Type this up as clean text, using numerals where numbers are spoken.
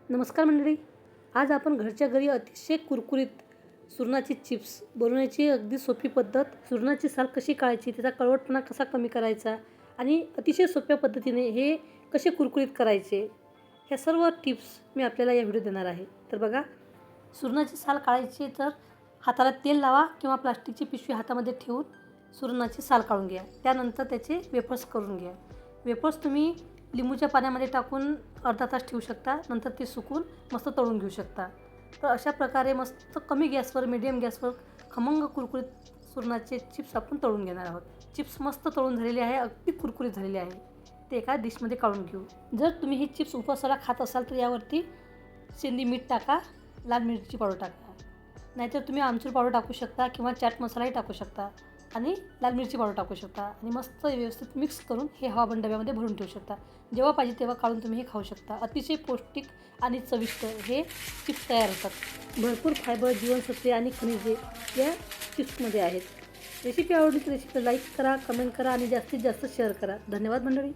नमस्कार मंडळी. आज आपण घरच्या घरी अतिशय कुरकुरीत सुरणाची चिप्स बनवण्याची अगदी सोपी पद्धत, सुरणाची साल कशी काढायची, त्याचा कडवटपणा कसा कमी करायचा आणि अतिशय सोप्या पद्धतीने हे कसे कुरकुरीत करायचे, ह्या सर्व टिप्स मी आपल्याला या व्हिडिओ देणार आहे. तर बघा, सुरणाची साल काढायची तर हाताला तेल लावा किंवा प्लास्टिकची पिशवी हातामध्ये ठेवून सुरणाची साल काढून घ्या. त्यानंतर त्याचे वेफर्स करून घ्या. वेफर्स तुम्ही लिंबूच्या पाण्यामध्ये टाकून अर्धा तास ठेवू शकता. नंतर ते सुकून मस्त तळून घेऊ शकता. तर अशा प्रकारे मस्त कमी गॅसवर, मीडियम गॅसवर खमंग कुरकुरीत सुरणाचे चिप्स आपण तळून घेणार आहोत. चिप्स मस्त तळून झालेले आहे, अगदी कुरकुरीत झालेले आहे. ते एका डिशमध्ये काढून घेऊ. जर तुम्ही हे चिप्स उपवासाला खात असाल तर यावरती सेंधी मीठ टाका, लाल मिरची पावडर टाका. नाहीतर तुम्ही आमचूर पावडर टाकू शकता किंवा चाट मसालाही टाकू शकता आणि लाल मिरची पावडर टाकू शकता आणि मस्त व्यवस्थित मिक्स करून हे हवाबंद डब्यामध्ये भरून ठेवू शकता. जेव्हा पाहिजे तेव्हा काढून तुम्ही हे खाऊ शकता. अतिशय पौष्टिक आणि चविष्ट हे चिप्स तयार होतात. भरपूर फायबर, जीवनसत्वे आणि खनिजे या चिप्समध्ये आहेत. रेसिपी आवडली तर रेसिपी लाईक करा, कमेंट करा आणि जास्तीत जास्त शेअर करा. धन्यवाद मंडळी.